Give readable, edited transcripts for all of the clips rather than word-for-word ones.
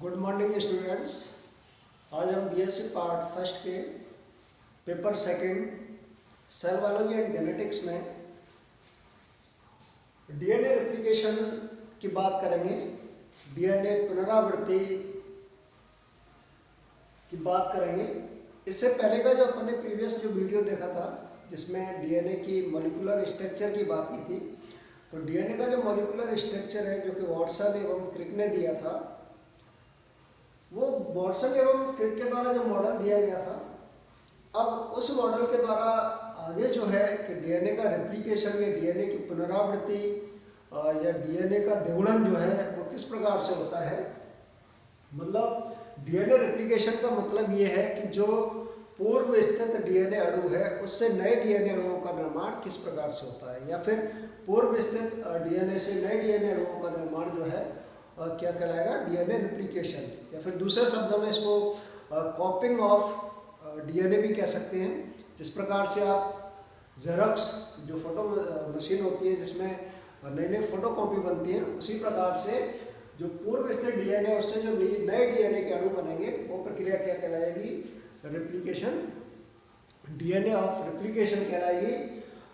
Good morning students. आज हम BSc part first के paper second cell biology and genetics में डीएनए रेप्लिकेशन की बात करेंगे। डीएनए पुनरावृत्ति की बात करेंगे। इससे पहले का जो अपन ने प्रीवियस जो वीडियो देखा था जिसमें डीएनए की मॉलिक्यूलर स्ट्रक्चर की बात की थी, तो डीएनए का जो मॉलिक्यूलर स्ट्रक्चर है जो कि वाटसन एवं क्रिक ने दिया था, वो वाटसन एवं क्रिक के द्वारा जो मॉडल दिया गया था, अब उस मॉडल के द्वारा आगे जो है कि डीएनए का रेप्लिकेशन या डीएनए की पुनरावृत्ति या डीएनए का द्विगुणन जो है वो किस प्रकार से होता है। मतलब डीएनए रेप्लिकेशन का मतलब ये है कि जो पूर्व स्थित डीएनए अणु है उससे नए डीएनए अणुओं का निर्माण किस प्रकार से होता है, या फिर पूर्व स्थित डीएनए से नए डीएनए अणुओं का निर्माण जो है क्या कहलाएगा, डीएनए रेप्लिकेशन। या फिर दूसरे शब्दों में इसको कॉपिंग ऑफ डीएनए भी कह सकते हैं। जिस प्रकार से आप जेरॉक्स जो फोटो मशीन होती है जिसमें नई नई फोटो कॉपी बनती है, उसी प्रकार से जो पूर्व स्थित डीएनए है उससे जो नए डीएनए के अणु बनेंगे वो प्रक्रिया क्या कहलाएगी, रेप्लिकेशन, डीएनए ऑफ रेप्लिकेशन कहलाएगी।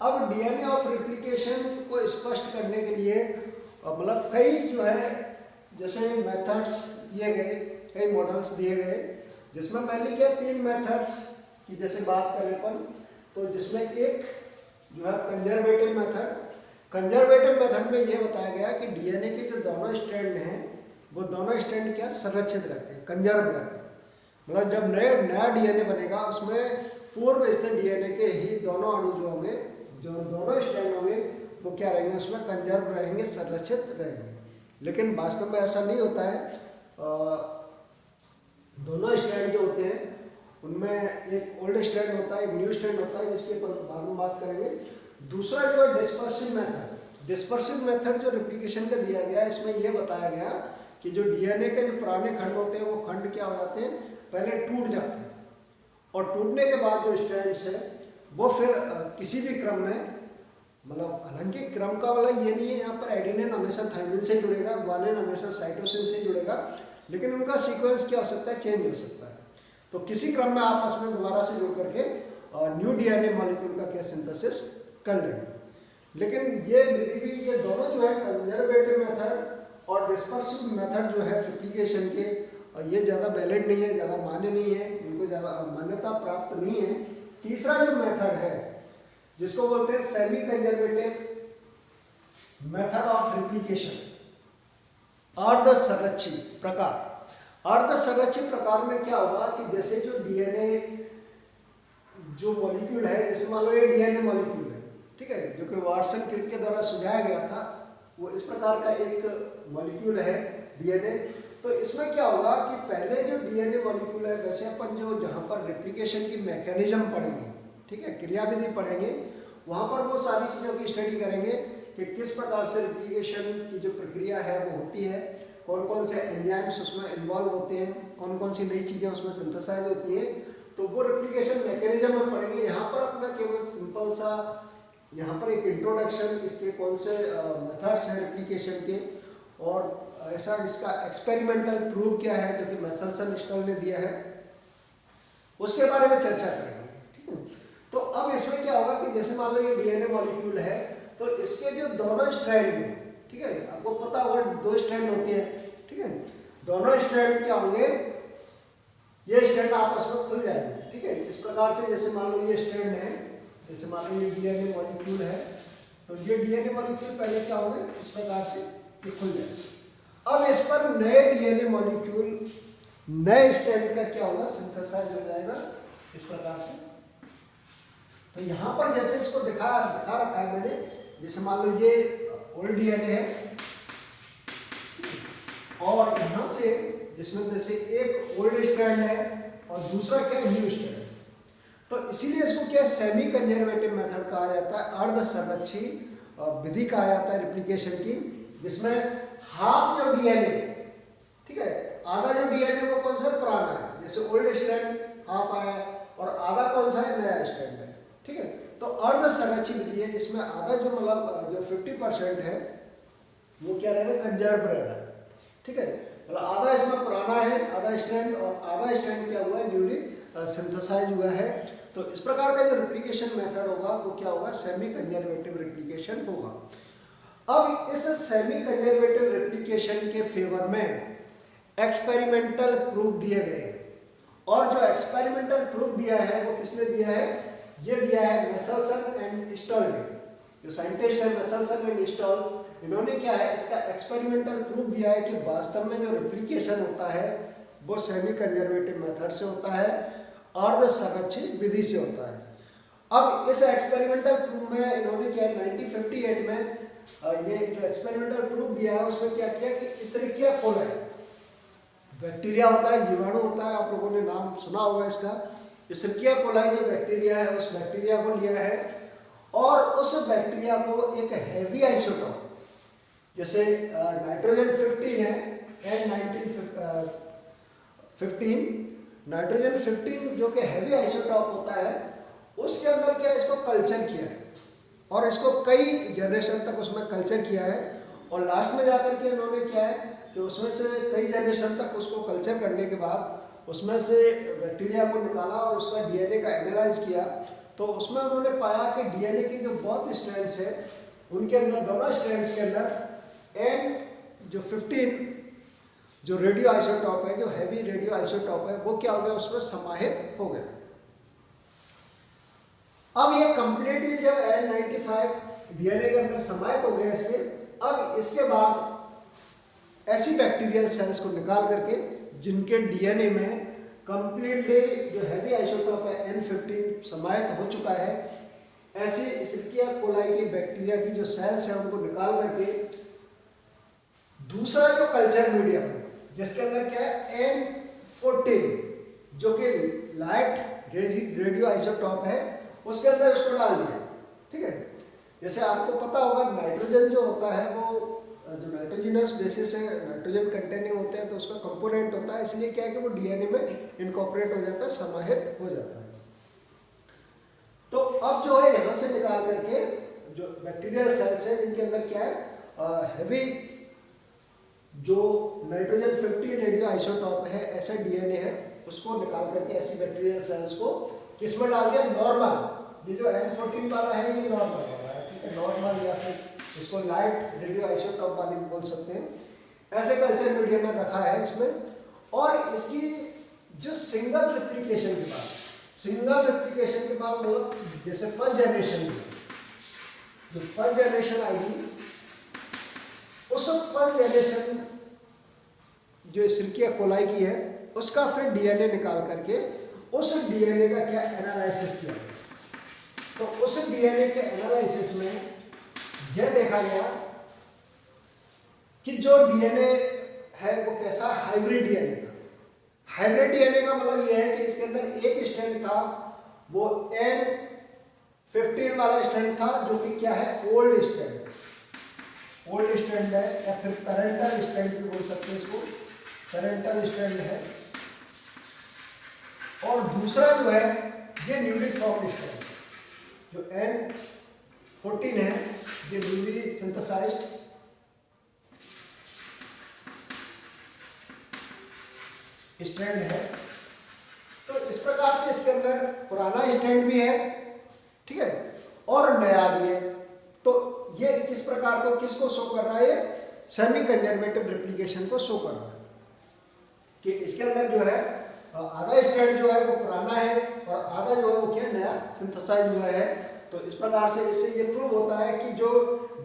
अब डीएनए ऑफ रेप्लिकेशन को स्पष्ट करने के लिए मतलब कई जो है जैसे मेथड्स दिए गए, कई मॉडल्स दिए गए, जिसमें मैंने क्या 3 मेथड्स की जैसे बात करें अपन, तो जिसमें एक जो है कंजर्वेटिव मेथड। कंजर्वेटिव मेथड में ये बताया गया कि डीएनए के जो दोनों स्ट्रैंड हैं वो दोनों स्ट्रैंड क्या संरक्षित रहते हैं, कंजर्व रहते हैं। मतलब जब नया डीएनए बनेगा उसमें पूर्व स्थित डीएनए के ही दोनों अणु जो होंगे, जो दोनों स्ट्रैंड होंगे वो क्या रहेंगे, उसमें कंजर्व रहेंगे, संरक्षित रहेंगे। लेकिन वास्तव में ऐसा नहीं होता है। दोनों स्ट्रैंड जो होते हैं उनमें एक ओल्ड स्ट्रैंड होता है, एक न्यू स्ट्रैंड होता है, जिसके बाद में बात करेंगे। दूसरा जो है डिस्पर्सिव मेथड। डिस्पर्सिव मेथड जो रेप्लिकेशन का दिया गया है, इसमें यह बताया गया कि जो डीएनए के जो पुराने खंड होते हैं वो खंड क्या हो जाते हैं, पहले टूट जाते हैं, और टूटने के बाद जो स्ट्रैंड्स है वो फिर किसी भी क्रम में, मतलब हालांकि क्रम का वाला ये नहीं है, यहाँ पर एडेनिन हमेशा थायमिन से जुड़ेगा, ग्वानिन हमेशा साइटोसिन से जुड़ेगा, लेकिन उनका सीक्वेंस क्या हो सकता है, चेंज हो सकता है। तो किसी क्रम में आपस में दोबारा से जुड़ करके न्यू डीएनए मॉलिक्यूल का क्या सिंथेसिस कर लेंगे। लेकिन ये विधि भी, ये दोनों जो है कंजर्वेटिव मेथड और डिस्पर्सिव मेथड जो है रेप्लिकेशन के, ये ज़्यादा वैलिड नहीं है, ज़्यादा मान्य नहीं है, इनको ज़्यादा मान्यता प्राप्त नहीं है। तीसरा जो मेथड है जिसको बोलते हैं semi conservative method of replication, अर्ध संरक्षित प्रकार। अर्ध संरक्षित प्रकार में क्या होगा कि जैसे जो डीएनए जो मॉलिक्यूल है, जैसे मान लो ये डीएनए मॉलिक्यूल है, ठीक है, जो कि वाटसन क्रिक के द्वारा सुझाया गया था, वो इस प्रकार का एक मॉलिक्यूल है डीएनए। तो इसमें क्या होगा कि पहले जो डीएनए मॉलिक्यूल है, वैसे अपन जो जहाँ पर रेप्लिकेशन की मैकेनिज्म पढ़ेंगे, ठीक है, क्रियाविधि पढ़ेंगे, वहाँ पर वो सारी चीज़ों की स्टडी करेंगे कि किस प्रकार से रेप्लिकेशन की जो प्रक्रिया है वो होती है, कौन कौन से एंजाइम्स उसमें इन्वॉल्व होते हैं, कौन कौन सी नई चीज़ें उसमें सिंथेसाइज होती हैं, तो वो रेप्लिकेशन मैकेनिज्म हम पढ़ेंगे। यहाँ पर अपना केवल सिंपल सा यहाँ पर एक इंट्रोडक्शन, इसके कौन से मेथड्स हैं रेप्लिकेशन के, और ऐसा इसका एक्सपेरिमेंटल प्रूफ क्या है जो कि मैसेल्सन स्टॉल ने दिया है, उसके बारे में चर्चा करेंगे, ठीक है। तो अब इसमें क्या होगा कि जैसे मान लो ये डीएनए मॉलिक्यूल है, तो इसके जो दोनों स्ट्रैंड हैं, ठीक है, आपको पता होगा 2 स्ट्रैंड होते हैं, ठीक है, दोनों स्ट्रैंड क्या होंगे, ये स्ट्रैंड आपस में खुल जाएंगे, ठीक है। इस प्रकार से जैसे मान लो ये स्ट्रैंड है, जैसे मान लो ये डीएनए मॉलिक्यूल है, तो ये डीएनए मॉलिक्यूल पहले क्या होंगे, इस प्रकार से ये खुल जाएंगे। अब इस पर नए डीएनए मॉलिक्यूल, नए स्ट्रैंड का क्या होगा, सिंथेसाइज हो जाएगा इस प्रकार से। तो यहाँ पर जैसे इसको दिखा रखा है मैंने, जैसे मान लो ये ओल्ड डीएनए है, और यहाँ से जिसमें जैसे एक ओल्ड स्ट्रैंड है और दूसरा क्या, न्यू स्ट्रैंड। तो इसीलिए इसको क्या सेमी कंजर्वेटिव मेथड कहा जाता है, अर्ध संरक्षित विधि कहा जाता है रेप्लिकेशन की, जिसमें हाफ जो डीएनए, ठीक है, आधा जो डीएनए वो कौन सा पुराना है, जैसे ओल्ड स्ट्रैंड हाफ आया है, और आधा कौन सा है, नया स्ट्रैंड है, ठीक है। तो अर्ध संरक्षित विधि है जिसमें आधा जो मतलब जो 50% है वो क्या रहेगा, कंजर्व रहेगा, ठीक है। मतलब आधा इसमें पुराना है, आधा स्ट्रैंड, और आधा स्ट्रैंड क्या हुआ है, न्यूली सिंथेसाइज हुआ है। तो इस प्रकार का जो रेप्लिकेशन मेथड होगा वो क्या होगा, सेमी कंजर्वेटिव रेप्लिकेशन होगा। अब इस सेमी कंजर्वेटिव रेप्लिकेशन के फेवर में एक्सपेरिमेंटल प्रूफ दिए गए, और जो एक्सपेरिमेंटल प्रूफ दिया है वो किसने दिया है, ये दिया है मेसेल्सन एंड स्टॉल ने। जो साइंटिस्ट है मेसेल्सन एंड स्टॉल, इन्होंने क्या है, इसका एक्सपेरिमेंटल प्रूफ दिया है कि वास्तव में जो रेप्लिकेशन होता है वो सेमी कंजर्वेटिव मेथड से होता है, अर्ध संरक्षित विधि से होता है। अब इस एक्सपेरिमेंटल प्रूफ में इन्होंने क्या 1958 में ये जो एक्सपेरिमेंटल प्रूफ दिया है उसमें क्या किया कि इशरिकिया कोलाई, बैक्टीरिया होता है, जीवाणु होता है, आप लोगों ने नाम सुना होगा इसका। इशरिकिया कोलाई जो बैक्टीरिया है उस बैक्टीरिया को लिया है और उस बैक्टीरिया को एक हैवी आइसोटोप, जैसे नाइट्रोजन 15 है N1915, नाइट्रोजन 15 जो कि हैवी आइसोटोप होता है, उसके अंदर क्या इसको कल्चर किया है और इसको कई जनरेशन तक उसमें कल्चर किया है, और लास्ट में जाकर के इन्होंने क्या है कि उसमें से कई जनरेशन तक उसको कल्चर करने के बाद उसमें से बैक्टीरिया को निकाला और उसका डीएनए का एनालाइज किया। तो उसमें उन्होंने पाया कि डीएनए के जो बहुत स्ट्रैंड्स है उनके अंदर, दोनों स्ट्रैंड्स के अंदर N15 जो रेडियो आइसोटोप है, जो हैवी रेडियो आइसोटोप है, वो क्या हो गया, उसमें समाहित हो गया। अब ये कंप्लीटली जब N95 डीएनए के अंदर समाहित हो गया इसके, अब इसके बाद ऐसी बैक्टीरियल सेल्स को निकाल करके जिनके डीएनए में कंप्लीटली जो हैवी आइसोटोप है N15 समाहित हो चुका है, ऐसी इशरिकिया कोलाई की बैक्टीरिया की जो सेल्स है उनको निकाल करके दूसरा जो कल्चर मीडियम है जिसके अंदर क्या है N14 जो कि लाइट रेडियो आइसोटोप है, उसके अंदर उसको डाल दिया। ठीक है, जैसे आपको पता होगा नाइट्रोजन जो होता है वो जो नाइट्रोजनस बेसिस है, नाइट्रोजन कंटेनिंग होते हैं, तो उसका कंपोनेंट होता है, इसलिए क्या है कि वो डीएनए में इनकॉर्पोरेट हो जाता है, समाहित हो जाता है। तो अब जो है यहाँ से निकाल करके जो बैक्टीरियल सेल्स है जिनके अंदर क्या है हैवी जो नाइट्रोजन 15 रेडियो आइसोटोप है, ऐसा डीएनए है, उसको निकाल करके ऐसी बैक्टीरियल सेल्स को किसमें डाल दिया, नॉर्मल, ये जो N14 वाला है ये नॉर्मल वाला है, ठीक है, नॉर्मल या फिर इसको लाइट रेडियो आइसोटोप वाली बोल सकते हैं, ऐसे कल्चर मीडियम में रखा है इसमें। और इसकी जो सिंगल रेप्लिकेशन के बाद, सिंगल रेप्लिकेशन के बाद वो जैसे फर्स्ट जनरेशन में जो फर्स्ट जनरेशन आएगी, उस फर्स्ट जनरेशन जो इशरिकिया कोलाई की है उसका फिर डीएनए निकाल करके उस डीएनए का क्या एनालिसिस किया, तो उस डीएनए के एनालिसिस में यह देखा गया कि जो डीएनए है वो कैसा हाइब्रिड डीएनए था। हाइब्रिड डीएनए का मतलब यह है कि इसके अंदर एक स्ट्रैंड था वो N15 वाला स्ट्रैंड था जो कि क्या है ओल्ड स्ट्रैंड, ओल्ड स्ट्रैंड है या फिर पेरेंटल स्ट्रैंड भी बोल सकते हैं इसको, पेरेंटल स्ट्रैंड है। और दूसरा जो है ये न्यूली फॉर्म्ड स्ट्रैंड जो N14 है, ये न्यूली सिंथेसाइज्ड स्ट्रैंड है। तो इस प्रकार से इसके अंदर पुराना स्ट्रैंड भी है, ठीक है, और नया भी है। तो ये किस प्रकार को किसको शो कर रहा है, सेमी कंजर्वेटिव रेप्लिकेशन को शो कर रहा है कि इसके अंदर जो है आधा स्ट्रैंड जो है वो पुराना है और आधा जो है वो क्या नया सिंथेसाइज हुआ है। तो इस प्रकार से इससे ये प्रूव होता है कि जो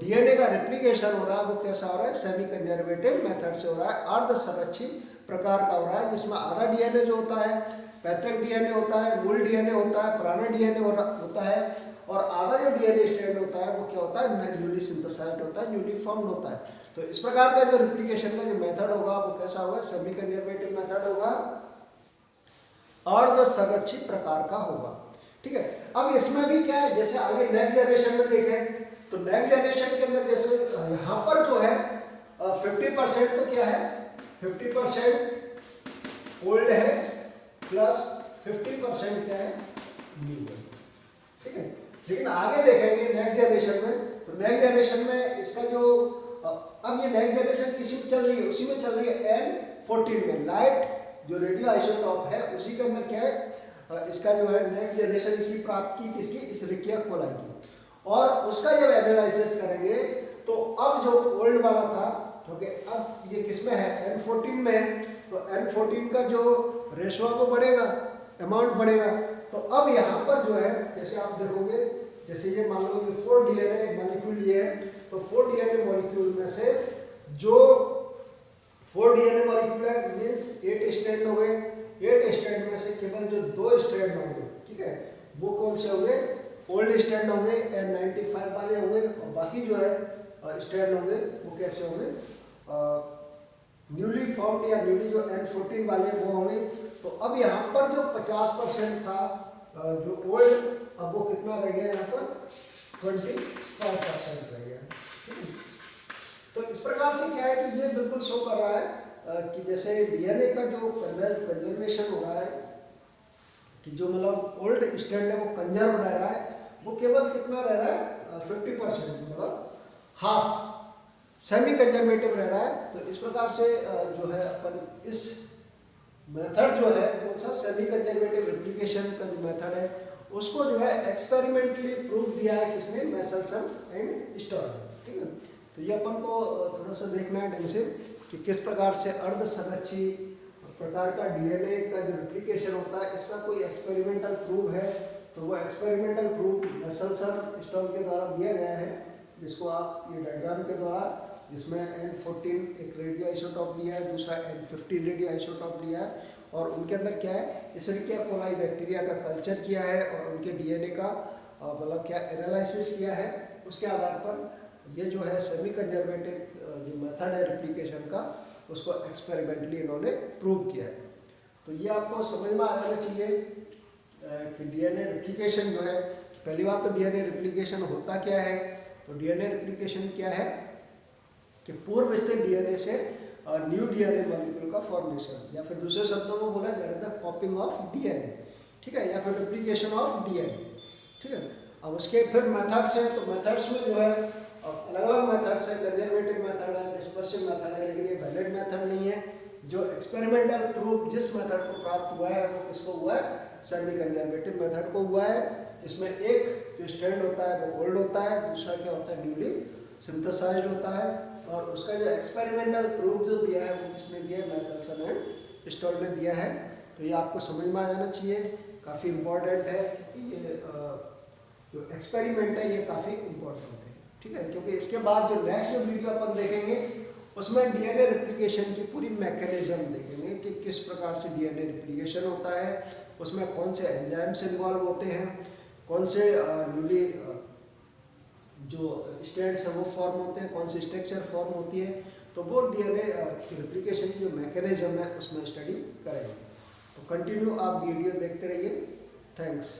डीएनए का रेप्लिकेशन हो रहा है वो कैसा हो रहा है, सेमी कंजर्वेटिव मेथड से हो रहा है, अर्ध संरक्षित प्रकार का हो रहा है, जिसमें आधा डीएनए जो होता है पैतृक डीएनए होता है, मूल डीएनए होता है, पुराना डीएनए होता है, और आधा जो डीएनए स्ट्रैंड होता है वो क्या होता है, न्यूली सिंथेसाइज्ड होता है, न्यूली फॉर्म्ड होता है। तो इस प्रकार का जो रेप्लिकेशन का जो मेथड होगा वो कैसा होगा, सेमी कंजर्वेटिव मेथड होगा, अर्ध संरक्षित प्रकार का होगा। ठीक है, अब इसमें भी क्या है, जैसे आगे नेक्स्ट जनरेशन में देखें तो नेक्स्ट जनरेशन के अंदर जैसे यहाँ पर जो है 50% तो क्या है, 50% ओल्ड है प्लस 50% क्या है, न्यू है। ठीक है, लेकिन आगे देखेंगे नेक्स्ट जनरेशन में, तो नेक्स्ट जनरेशन में इसका जो अब ये नेक्स्ट जनरेशन किसी में चल रही है, उसी में चल रही है N14 में। लाइट जो रेडियो आइसोटॉप है उसी के अंदर क्या है, इसका जो है नेक्स्ट जनरेशन इसकी प्राप्त की किसकी, इसेरिकिया कोलाई की। और उसका जब एनालिसिस करेंगे तो अब जो ओल्ड वाला था, क्योंकि अब ये किस में है, N14 में है, तो N14 का जो रेशो को बढ़ेगा, अमाउंट बढ़ेगा। तो अब यहाँ पर जो है जैसे आप देखोगे, जैसे ये मान लो कि 4 DNA मॉलिक्यूल लिए है, तो 4 DNA मॉलिक्यूल में से जो 4 DNA मॉलिक्यूल है मीन्स 8 स्ट्रैंड हो गए। 8 स्ट्रैंड में से केवल जो 2 स्ट्रैंड होंगे, ठीक है, वो कौन से होंगे, ओल्ड स्ट्रैंड होंगे, N95 वाले होंगे, और बाकी जो है स्ट्रैंड होंगे वो कैसे होंगे, न्यूली फॉर्म्ड या न्यूली जो N14 वाले वो होंगे। तो अब यहाँ पर जो 50% था जो ओल्ड, अब वो कितना रह गया, यहाँ पर 25% रह गया। तो इस प्रकार से क्या है कि ये बिल्कुल शो कर रहा है कि जैसे डीएनए का जो कंजर्वेशन हो रहा है, कि जो मतलब ओल्ड स्ट्रैंड है वो कंजर्व रह रहा है, वो केवल कितना रह रहा है, 50%, मतलब हाफ सेमी कंजर्वेटिव रह रहा है। तो इस प्रकार से जो है अपन इस मेथड जो है कौन सा, सेमी कंजर्वेटिव रेप्लिकेशन का जो मेथड है उसको जो है एक्सपेरिमेंटली प्रूव दिया है किसने, मेसेल्सन एंड स्टर्न, ठीक है। तो ये अपन को थोड़ा सा देखना है ढंग से कि किस प्रकार से अर्ध संरक्षित प्रकार का डीएनए का जो रेप्लिकेशन होता है, इसका कोई एक्सपेरिमेंटल प्रूव है। तो वो एक्सपेरिमेंटल प्रूव मेसेल्सन स्टर्न के द्वारा दिया गया है, जिसको आप ये डायग्राम के द्वारा, जिसमें N14 एक रेडियो आइसोटॉप लिया है, दूसरा N15 रेडियो आइसोटॉप लिया है, और उनके अंदर क्या है, इसेरिकिया कोलाई बैक्टीरिया का कल्चर किया है और उनके डीएनए का मतलब क्या एनालिसिस किया है। उसके आधार पर ये जो है सेमी कंजर्वेटिव जो मेथड है रेप्लिकेशन का, उसको एक्सपेरिमेंटली इन्होंने प्रूव किया है। तो ये आपको समझ में आ जाना चाहिए कि डीएनए रेप्लिकेशन जो है, पहली बात तो डीएनए रेप्लिकेशन होता क्या है। तो डीएनए रेप्लिकेशन क्या है कि पूर्व स्थित डीएनए से न्यू डीएनए मॉलिक्यूल का फॉर्मेशन, या फिर दूसरे शब्दों में बोला that is the कॉपिंग of DNA, ठीक है, या फिर रेप्लिकेशन ऑफ डीएनए, ठीक है। अब उसके फिर मेथड्स हैं, तो मेथड्स में जो है अलग अलग मेथड्स है, कंजर्वेटिव मेथड है, डिस्पर्सिव मेथड है, लेकिन ये वैलिड मेथड नहीं है। जो एक्सपेरिमेंटल प्रूफ जिस मेथड को प्राप्त हुआ है वो किसको हुआ है, सेमी कंजर्वेटिव मेथड को हुआ है। इसमें एक जो स्ट्रैंड होता है वो ओल्ड होता है, दूसरा क्या होता है, न्यूली सिंथेसाइज्ड होता है, और उसका जो एक्सपेरिमेंटल प्रूफ जो दिया है वो किसने दिया है, मेसेल्सन एंड स्टर्न ने दिया है। तो ये आपको समझ में आ जाना चाहिए, काफ़ी इम्पोर्टेंट है। ये जो एक्सपेरिमेंट है ये काफ़ी इम्पोर्टेंट है, ठीक है, क्योंकि इसके बाद जो नेक्स्ट जो वीडियो अपन देखेंगे उसमें डीएनए रेप्लिकेशन की पूरी मैकेनिज्म देखेंगे कि किस प्रकार से डीएनए रेप्लिकेशन होता है, उसमें कौन से एंजाइम्स इन्वॉल्व होते हैं, कौन से न्यूली जो स्ट्रैंड्स हैं वो फॉर्म होते हैं, कौन सी स्ट्रक्चर फॉर्म होती है। तो वो डीएनए रेप्लिकेशन की जो मैकेनिज्म है उसमें स्टडी करेंगे। तो कंटिन्यू आप वीडियो देखते रहिए। थैंक्स।